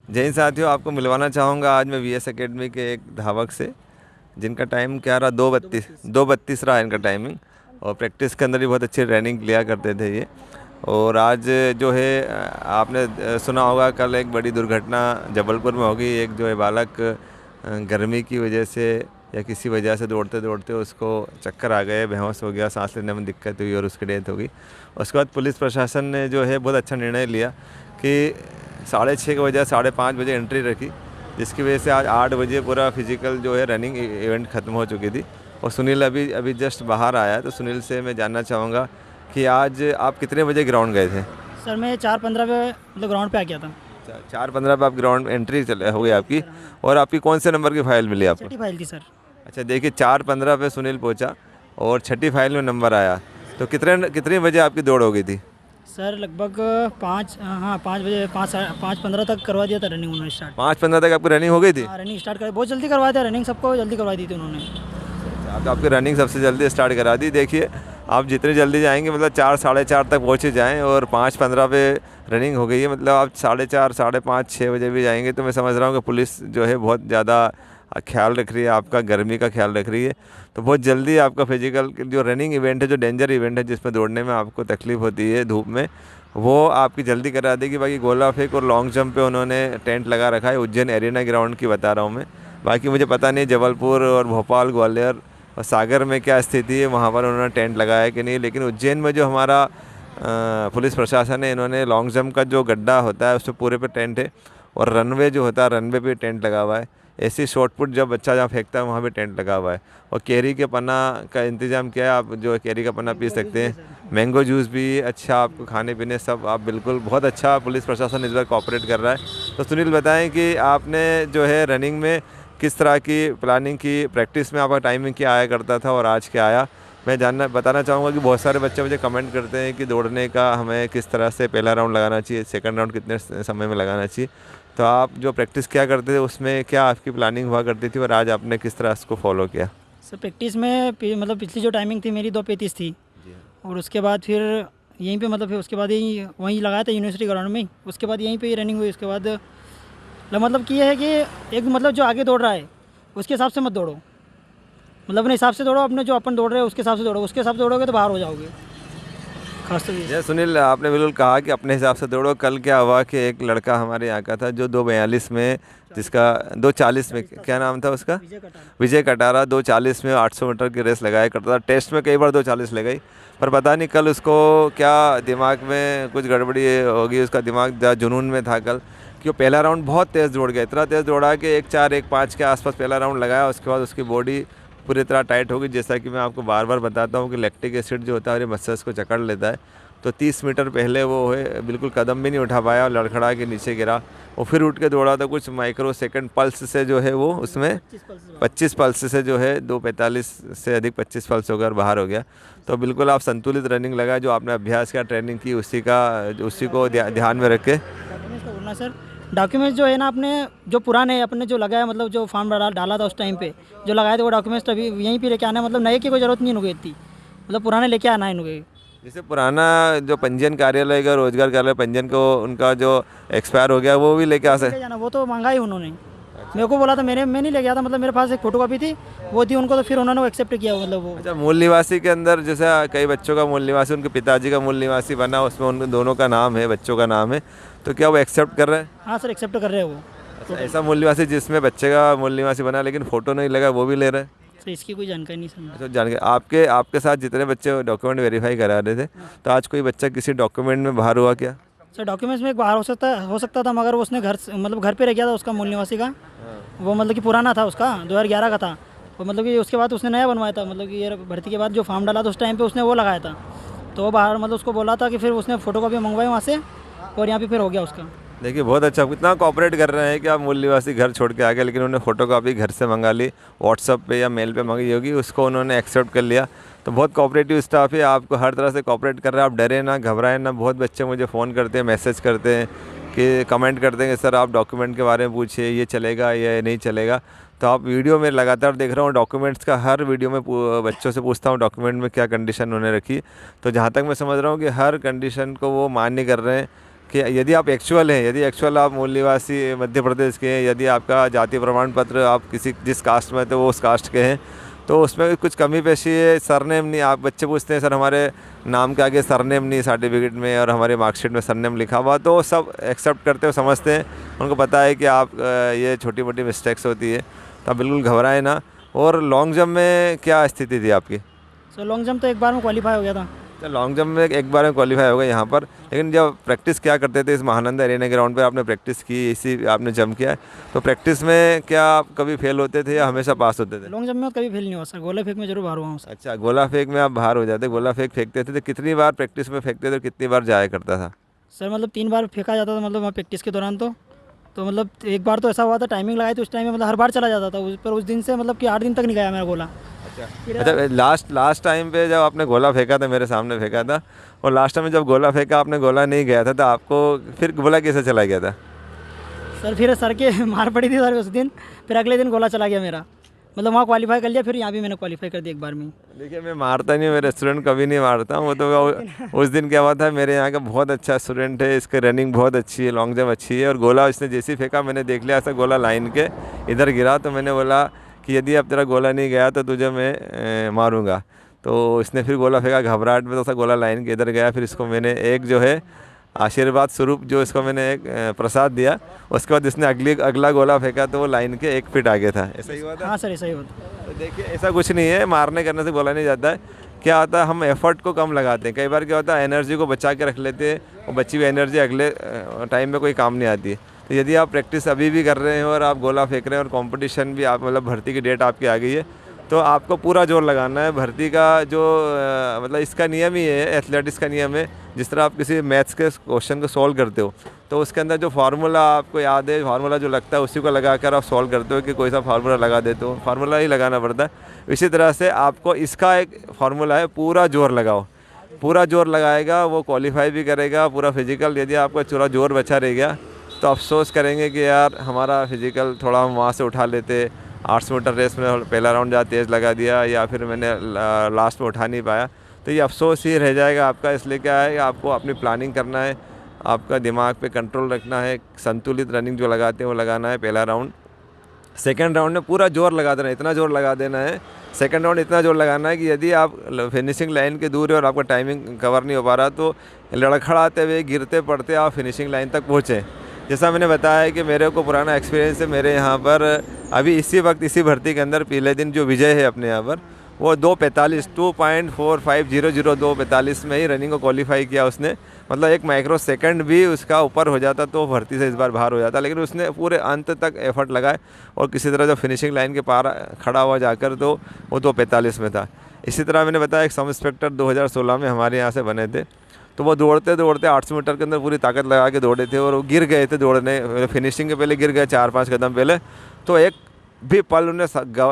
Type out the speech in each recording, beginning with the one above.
जय हिंद साथियों, आपको मिलवाना चाहूँगा आज मैं वीएस एकेडमी के एक धावक से, जिनका टाइम क्या रहा, 2:32 रहा इनका टाइमिंग। और प्रैक्टिस के अंदर भी बहुत अच्छी रनिंग लिया करते थे ये। और आज जो है आपने सुना होगा, कल एक बड़ी दुर्घटना जबलपुर में हो गई। एक जो है बालक गर्मी की वजह से या किसी वजह से दौड़ते दौड़ते उसको चक्कर आ गए, बेहोश हो गया, सांस लेने में दिक्कत हुई और उसकी डेथ हो गई। उसके बाद पुलिस प्रशासन ने जो है बहुत अच्छा निर्णय लिया कि 6:30 के बजाय 5:30 बजे एंट्री रखी, जिसकी वजह से आज 8 बजे पूरा फिजिकल जो है रनिंग इवेंट ख़त्म हो चुकी थी। और सुनील अभी अभी जस्ट बाहर आया है, तो सुनील से मैं जानना चाहूँगा कि आज आप कितने बजे ग्राउंड गए थे? सर मैं 4:15 पे मतलब ग्राउंड पे आ गया था। 4:15 पे आप ग्राउंड एंट्री चले हो गई आपकी। और आपकी कौन से नंबर की फ़ाइल मिली आपको? छठी फाइल थी सर। अच्छा, देखिए 4:15 पे सुनील पहुंचा और छठी फाइल में नंबर आया। तो कितने बजे आपकी दौड़ हो गई थी? सर लगभग 5 बजे 5:15 तक करवा दिया था रनिंग उन्होंने स्टार्ट। 5:15 तक आपकी रनिंग हो गई थी? हाँ रनिंग स्टार्ट कर बहुत जल्दी करवा दिया, रनिंग सबको जल्दी करवा दी थी उन्होंने। तो आपकी रनिंग सबसे जल्दी स्टार्ट करा दी। देखिए, आप जितनी जल्दी जाएंगे, मतलब 4 साढ़े 4 तक पहुँचे जाएँ और 5:15 पे रनिंग हो गई है, मतलब आप 4:30 साढ़े 5 6 बजे भी जाएंगे तो मैं समझ रहा हूँ कि पुलिस जो है बहुत ज़्यादा ख्याल रख रही है, आपका गर्मी का ख्याल रख रही है। तो बहुत जल्दी आपका फिजिकल जो रनिंग इवेंट है, जो डेंजर इवेंट है जिसमें दौड़ने में आपको तकलीफ़ होती है धूप में, वो आपकी जल्दी करा देगी। बाकी गोला फेंक और लॉन्ग जंप पे उन्होंने टेंट लगा रखा है। उज्जैन एरिना ग्राउंड की बता रहा हूँ मैं, बाकी मुझे पता नहीं जबलपुर और भोपाल, ग्वालियर और सागर में क्या स्थिति है, वहाँ पर उन्होंने टेंट लगाया है कि नहीं। लेकिन उज्जैन में जो हमारा पुलिस प्रशासन है, इन्होंने लॉन्ग जंप का जो गड्ढा होता है उस पर पूरे पे टेंट है। और रनवे जो होता है, रनवे पे टेंट लगा हुआ है। ऐसी शॉर्ट पुट जब बच्चा जहाँ फेंकता है वहाँ पे टेंट लगा हुआ है। और कैरी के पन्ना का इंतज़ाम किया है, आप जो कैरी का पन्ना पी सकते हैं। मैंगो जूस भी अच्छा, आपको खाने पीने सब आप बिल्कुल बहुत अच्छा पुलिस प्रशासन इस बार कोऑपरेट कर रहा है। तो सुनील बताएं कि आपने जो है रनिंग में किस तरह की प्लानिंग की, प्रैक्टिस में आपका टाइमिंग क्या आया करता था और आज क्या आया? मैं बताना चाहूँगा कि बहुत सारे बच्चे मुझे कमेंट करते हैं कि दौड़ने का हमें किस तरह से पहला राउंड लगाना चाहिए, सेकंड राउंड कितने समय में लगाना चाहिए। तो आप जो प्रैक्टिस क्या करते थे उसमें क्या आपकी प्लानिंग हुआ करती थी और आज आपने किस तरह उसको फॉलो किया? सर प्रैक्टिस में मतलब पिछली जो टाइमिंग थी मेरी 2:35 थी। और उसके बाद फिर यहीं पे मतलब फिर उसके बाद यहीं वहीं लगाया था यूनिवर्सिटी ग्राउंड में ही। उसके बाद यहीं पे ही रनिंग हुई। उसके बाद मतलब कि ये है कि एक मतलब जो आगे दौड़ रहा है उसके हिसाब से मत दौड़ो, मतलब अपने हिसाब से दौड़ो, अपने जो अपन दौड़ रहे हैं उसके हिसाब से दौड़ो। उसके हिसाब से दौड़ोगे तो बाहर हो जाओगे खास तो ये। जय सुनील, आपने बिल्कुल कहा कि अपने हिसाब से दौड़ो। कल क्या हुआ कि एक लड़का हमारे यहाँ का था जो 2:42 में, जिसका 2:40 में, क्या नाम था उसका? विजय कटारा। 2:40 में 800 मीटर की रेस लगाया करता था। टेस्ट में कई बार 2:40 लगाई, पर पता नहीं कल उसको क्या दिमाग में कुछ गड़बड़ी होगी, उसका दिमाग जुनून में था कल कि वो पहला राउंड बहुत तेज़ दौड़ गया। इतना तेज़ दौड़ा कि 1:04 1:05 के आसपास पहला राउंड लगाया। उसके बाद उसकी बॉडी पूरी तरह टाइट होगी। जैसा कि मैं आपको बार बार बताता हूँ कि लैक्टिक एसिड जो होता है ये मसल्स को जकड़ लेता है। तो 30 मीटर पहले वो है बिल्कुल कदम भी नहीं उठा पाया और लड़खड़ा के नीचे गिरा। वो फिर उठ के दौड़ा तो कुछ माइक्रो सेकंड पल्स से जो है वो उसमें 25 पल्स से जो है 2:45 से अधिक 25 पल्स होकर बाहर हो गया। तो बिल्कुल आप संतुलित रनिंग लगाए, जो आपने अभ्यास का ट्रेनिंग की उसी को ध्यान में रखे। डॉक्यूमेंट्स का बोलना सर, डॉक्यूमेंट्स जो है ना अपने जो पुराने अपने जो लगाया, मतलब जो फॉर्म डाला था उस टाइम पे जो लगाए थे वो डॉक्यूमेंट्स अभी यहीं पे लेके आना है। मतलब नए की कोई ज़रूरत नहीं होगी इतनी, मतलब पुराने लेके आना है इनके। जैसे पुराना जो पंजीयन कार्यालय का, रोजगार कार्यालय पंजीयन को उनका जो एक्सपायर हो गया वो भी लेके आ लेके जाना, वो तो मंगा ही उन्होंने। मेरे को बोला था, मैं नहीं ले गया था, मतलब मेरे पास एक फोटोकॉपी थी वो थी उनको, तो फिर उन्होंने वो एक्सेप्ट किया मतलब वो। अच्छा, मूल निवासी के अंदर जैसे कई बच्चों का मूल निवासी उनके पिताजी का मूल निवासी बना, उसमें उन दोनों का नाम है, बच्चों का नाम है, तो क्या वो एक्सेप्ट कर रहे हैं? हाँ सर एक्सेप्ट कर रहे हैं वो। अच्छा, ऐसा मूल निवासी जिसमें बच्चे का मूल निवासी बना लेकिन फ़ोटो नहीं लगा, वो भी ले रहे हैं? सर इसकी कोई जानकारी नहीं सर। अच्छा, जान के आपके साथ जितने बच्चे डॉक्यूमेंट वेरीफाई करा रहे थे, तो आज कोई बच्चा किसी डॉक्यूमेंट में बाहर हुआ क्या? सर डॉक्यूमेंट्स में एक बाहर हो सकता था, मगर उसने मतलब घर पे रह गया था उसका मूल निवासी का। वो मतलब कि पुराना था उसका, 2011 का था वो। मतलब कि उसके बाद उसने नया बनवाया था, मतलब कि ये भर्ती के बाद जो फॉर्म डाला था उस टाइम पे उसने वो लगाया था। तो वो बाहर मतलब उसको बोला था कि फिर उसने फ़ोटोकॉपी मंगवाई वहाँ से और यहाँ पे फिर हो गया उसका। देखिए, बहुत अच्छा, कितना कोऑपरेट कर रहे हैं कि आप मूल निवासी घर छोड़ के आ गए, लेकिन उन्होंने फ़ोटोकॉपी घर से मंगा ली, व्हाट्सअप पे या मेल पे मंगाई होगी, उसको उन्होंने एक्सेप्ट कर लिया। तो बहुत कोऑपरेटिव स्टाफ है, आपको हर तरह से कोऑपरेट कर रहा है। आप डरे ना, घबराएं ना। बहुत बच्चे मुझे फ़ोन करते हैं, मैसेज करते हैं, कि कमेंट करते हैं कि सर आप डॉक्यूमेंट के बारे में पूछिए, ये चलेगा या नहीं चलेगा। तो आप वीडियो में लगातार देख रहा हूँ, डॉक्यूमेंट्स का हर वीडियो में बच्चों से पूछता हूँ डॉक्यूमेंट में क्या कंडीशन उन्होंने रखी। तो जहाँ तक मैं समझ रहा हूँ कि हर कंडीशन को वो मान्य कर रहे हैं। कि यदि आप एक्चुअल हैं, यदि एक्चुअल आप मूल निवासी मध्य प्रदेश के हैं, यदि आपका जाति प्रमाण पत्र आप किसी जिस कास्ट में तो वो उस कास्ट के हैं, तो उसमें कुछ कमी पेशी है। सरनेम नहीं, आप बच्चे पूछते हैं सर हमारे नाम के आगे सरनेम नहीं सर्टिफिकेट में और हमारे मार्कशीट में सरनेम लिखा हुआ, तो सब एक्सेप्ट करते हो, समझते हैं, उनको पता है कि आप ये छोटी मोटी मिस्टेक्स होती है, तो आप बिल्कुल घबराएं ना। और लॉन्ग जंप में क्या स्थिति थी आपकी? सर लॉन्ग जंप तो एक बार में क्वालिफाई हो गया था। तो लॉन्ग जंप में एक बार में क्वालिफाई हो गए यहाँ पर, लेकिन जब प्रैक्टिस क्या करते थे इस महानंदा एरिना ग्राउंड पे, आपने प्रैक्टिस की, इसी आपने जंप किया है, तो प्रैक्टिस में क्या आप कभी फेल होते थे या हमेशा पास होते थे? लॉन्ग जंप में कभी फेल नहीं हुआ सर, गोला फेंक में जरूर बाहर हुआ हूँ सर। अच्छा, गोला फेंक में आप बाहर हो जाते, गोला फेंक फेंकते थे तो कितनी बार प्रैक्टिस में फेंकते थे, कितनी बार जाया करता था? सर मतलब 3 बार फेंका जाता था, मतलब वहाँ प्रैक्टिस के दौरान तो मतलब एक बार तो ऐसा हुआ था, टाइमिंग लगाई तो उस टाइम में मतलब हर बार चला जाता था उस पर। उस दिन से मतलब कि 8 दिन तक नहीं गया मेरा गोला। अच्छा, लास्ट टाइम पे जब आपने गोला फेंका था, मेरे सामने फेंका था, और लास्ट टाइम में जब गोला फेंका आपने गोला नहीं गया था, तो आपको फिर गोला कैसे चला गया था? सर फिर सर के मार पड़ी थी सर उस दिन, फिर अगले दिन गोला चला गया मेरा। मतलब वहाँ क्वालिफाई कर लिया, फिर यहाँ भी मैंने क्वालिफाई कर दिया एक बार में। देखिए, मैं मारता नहीं हूँ, मेरे स्टूडेंट कभी नहीं मारता हूँ। वो तो उस दिन क्या हुआ था, मेरे यहाँ का बहुत अच्छा स्टूडेंट है, इसकी रनिंग बहुत अच्छी है, लॉन्ग जंप अच्छी है, और गोला इसने जैसे ही फेंका मैंने देख लिया ऐसा गोला लाइन के इधर गिरा, तो मैंने बोला कि यदि अब तेरा गोला नहीं गया तो तुझे मैं मारूंगा। तो इसने फिर गोला फेंका, घबराहट में तो सा गोला लाइन के इधर गया। फिर इसको मैंने एक जो है आशीर्वाद स्वरूप जो इसको मैंने एक प्रसाद दिया, उसके बाद इसने अगला गोला फेंका तो वो लाइन के 1 फीट आगे था। ऐसा ही हुआ था? हाँ सर ऐसा ही होता है। तो देखिए, ऐसा कुछ नहीं है, मारने करने से गोला नहीं जाता है। क्या होता है, हम एफर्ट को कम लगाते हैं। कई बार क्या होता है, एनर्जी को बचा के रख लेते हैं, और बची हुई एनर्जी अगले टाइम में कोई काम नहीं आती है। तो यदि आप प्रैक्टिस अभी भी कर रहे हैं और आप गोला फेंक रहे हैं और कंपटीशन भी आप मतलब भर्ती की डेट आपकी आ गई है, तो आपको पूरा जोर लगाना है। भर्ती का जो मतलब इसका नियम ही है, एथलेटिक्स का नियम है, जिस तरह आप किसी मैथ्स के क्वेश्चन को सॉल्व करते हो, तो उसके अंदर जो फार्मूला आपको याद है, फार्मूला जो लगता है उसी को लगाकर आप सॉल्व करते हो, कि कोई सा फार्मूला लगा देते हो, फार्मूला ही लगाना पड़ता है। इसी तरह से आपको इसका एक फार्मूला है, पूरा जोर लगाओ। पूरा जोर लगाएगा वो क्वालिफाई भी करेगा पूरा फिजिकल। यदि आपका पूरा जोर बचा रह गया तो अफसोस करेंगे कि यार हमारा फिजिकल थोड़ा हम वहाँ से उठा लेते, 800 मीटर रेस में पहला राउंड जहाँ तेज़ लगा दिया, या फिर मैंने लास्ट में उठा नहीं पाया, तो ये अफसोस ही रह जाएगा आपका। इसलिए क्या है, आपको अपनी प्लानिंग करना है, आपका दिमाग पे कंट्रोल रखना है, संतुलित रनिंग जो लगाते हैं वो लगाना है पहला राउंड। सेकंड राउंड में पूरा जोर लगा देना है, इतना जोर लगा देना है, सेकंड राउंड इतना जोर लगाना है कि यदि आप फिनिशिंग लाइन के दूर है और आपका टाइमिंग कवर नहीं हो पा रहा, तो लड़खड़ाते हुए गिरते पड़ते आप फिनिशिंग लाइन तक पहुँचें। जैसा मैंने बताया है कि मेरे को पुराना एक्सपीरियंस है, मेरे यहाँ पर अभी इसी वक्त इसी भर्ती के अंदर पहले दिन जो विजय है अपने यहाँ पर, वो 2:45 2.4500 2:45 में ही रनिंग को क्वालिफाई किया उसने। मतलब 1 माइक्रो सेकंड भी उसका ऊपर हो जाता तो भर्ती से इस बार बाहर हो जाता, लेकिन उसने पूरे अंत तक एफर्ट लगाए और किसी तरह जो फिनिशिंग लाइन के पार खड़ा हुआ जाकर तो वो 2:45 में था। इसी तरह मैंने बताया एक सब इंस्पेक्टर 2016 में हमारे यहाँ से बने थे, तो वो दौड़ते दौड़ते 800 मीटर के अंदर पूरी ताकत लगा के दौड़े थे और वो गिर गए थे दौड़ने, फिनिशिंग के पहले गिर गए 4-5 कदम पहले। तो एक भी पल उन्हें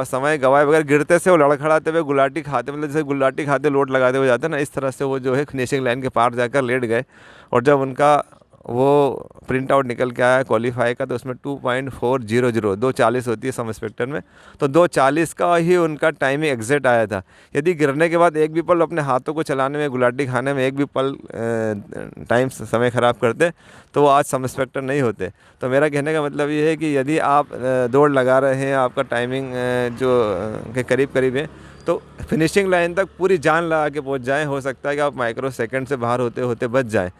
समय गवाए बगैर गिरते से वो लड़खड़ाते हुए गुलाटी खाते, मतलब जैसे गुलाटी खाते लोट लगाते हुए जाते हैं ना, इस तरह से वो जो है फिनिशिंग लाइन के पार जाकर लेट गए। और जब उनका वो प्रिंट आउट निकल के आया क्वालिफाई का, तो उसमें 2.400 2:40 होती है सब इंस्पेक्टर में, तो 2:40 का ही उनका टाइमिंग एग्जैक्ट आया था। यदि गिरने के बाद एक भी पल अपने हाथों को चलाने में, गुलाटी खाने में एक भी पल टाइम समय ख़राब करते तो वो आज सब इंस्पेक्टर नहीं होते। तो मेरा कहने का मतलब ये है कि यदि आप दौड़ लगा रहे हैं, आपका टाइमिंग जो के करीब करीब है, तो फिनिशिंग लाइन तक पूरी जान लगा के पहुँच जाएँ। हो सकता है कि आप माइक्रो सेकेंड से बाहर होते होते बच जाएँ।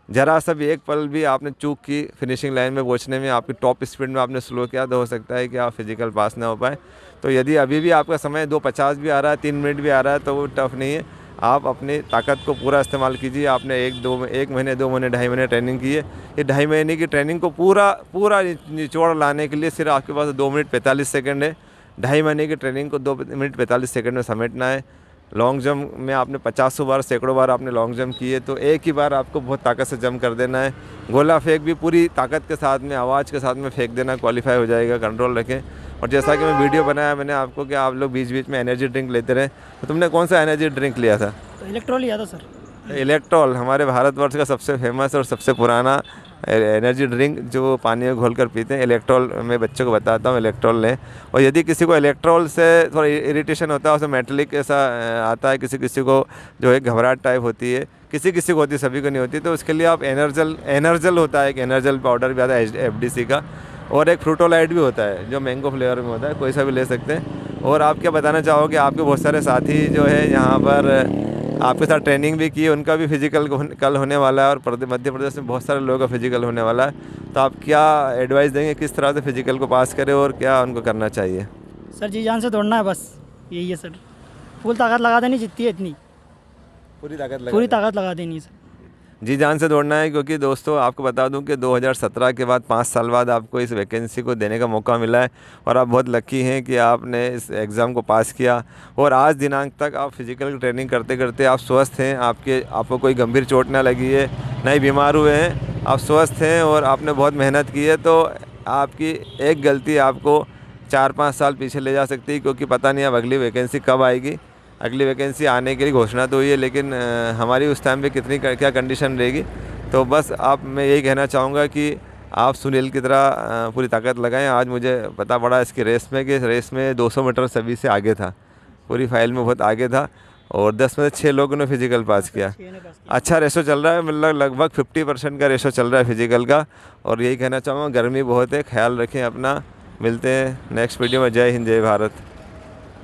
जरा सा भी एक पल भी आपने चूक की फिनिशिंग लाइन में पहुंचने में, आपकी टॉप स्पीड में आपने स्लो किया, तो हो सकता है कि आप फिजिकल पास ना हो पाए। तो यदि अभी भी आपका समय 2:50 भी आ रहा है, 3 मिनट भी आ रहा है, तो वो टफ नहीं है। आप अपनी ताकत को पूरा इस्तेमाल कीजिए। आपने 1 महीने 2 महीने 2.5 महीने ट्रेनिंग की है, ये 2.5 महीने की ट्रेनिंग को पूरा निचोड़ लाने के लिए सिर्फ आपके पास 2 मिनट 45 सेकेंड है। 2.5 महीने की ट्रेनिंग को 2 मिनट 45 सेकेंड में समेटना है। लॉन्ग जंप में आपने 50 बार सैकड़ों बार आपने लॉन्ग जंप किए, तो एक ही बार आपको बहुत ताकत से जंप कर देना है। गोला फेंक भी पूरी ताकत के साथ में, आवाज़ के साथ में फेंक देना, क्वालिफाई हो जाएगा। कंट्रोल रखें। और जैसा कि मैं वीडियो बनाया मैंने आपको कि आप लोग बीच बीच में एनर्जी ड्रिंक लेते रहे, तो तुमने कौन सा एनर्जी ड्रिंक लिया था? तो इलेक्ट्रोल लिया था सर। इलेक्ट्रॉल हमारे भारतवर्ष का सबसे फेमस और सबसे पुराना एनर्जी ड्रिंक जो पानी में घोल कर पीते हैं। इलेक्ट्रॉल मैं बच्चों को बताता हूँ, इलेक्ट्रॉल लें। और यदि किसी को इलेक्ट्रॉल से थोड़ा इरिटेशन होता है, उसमें मेटेलिक ऐसा आता है, किसी किसी को जो है घबराहट टाइप होती है, किसी किसी को होती है, सभी को नहीं होती, तो उसके लिए आप एनर्जल होता है, एक एनर्जल पाउडर भी आता है FDC का, और एक फ्रूटोलाइट भी होता है जो मैंगो फ्लेवर में होता है, कोई सा भी ले सकते हैं। और आप क्या बताना चाहोगे, आपके बहुत सारे साथी जो है यहाँ पर आपके साथ ट्रेनिंग भी की, उनका भी फिजिकल कल होने वाला है, और मध्य प्रदेश में बहुत सारे लोगों का फिजिकल होने वाला है, तो आप क्या एडवाइस देंगे, किस तरह से फिजिकल को पास करें और क्या उनको करना चाहिए? सर जी जान से दौड़ना है, बस यही है सर। फुल ताकत लगा देनी, जितनी है इतनी, पूरी ताकत लगा देनी है सर। जी जान से दौड़ना है, क्योंकि दोस्तों आपको बता दूं कि 2017 के बाद 5 साल बाद आपको इस वैकेंसी को देने का मौका मिला है, और आप बहुत लकी हैं कि आपने इस एग्ज़ाम को पास किया, और आज दिनांक तक आप फिजिकल ट्रेनिंग करते करते आप स्वस्थ हैं, आपको कोई गंभीर चोट ना लगी है, ना ही बीमार हुए हैं, आप स्वस्थ हैं और आपने बहुत मेहनत की है। तो आपकी एक गलती आपको 4-5 साल पीछे ले जा सकती है, क्योंकि पता नहीं अब अगली वैकेंसी कब आएगी। अगली वैकेंसी आने के लिए घोषणा तो हुई है, लेकिन हमारी उस टाइम पे कितनी क्या कंडीशन रहेगी। तो बस मैं यही कहना चाहूँगा कि आप सुनील की तरह पूरी ताकत लगाएं। आज मुझे पता पड़ा इसकी रेस में कि 200 मीटर सभी से आगे था, पूरी फाइल में बहुत आगे था, और 10 में से 6 लोगों ने फिजिकल पास किया। अच्छा रेशो चल रहा है, मतलब लगभग 50% का रेशो चल रहा है फिजिकल का। और यही कहना चाहूँगा, गर्मी बहुत है, ख्याल रखें अपना। मिलते हैं नेक्स्ट वीडियो में। जय हिंद, जय भारत।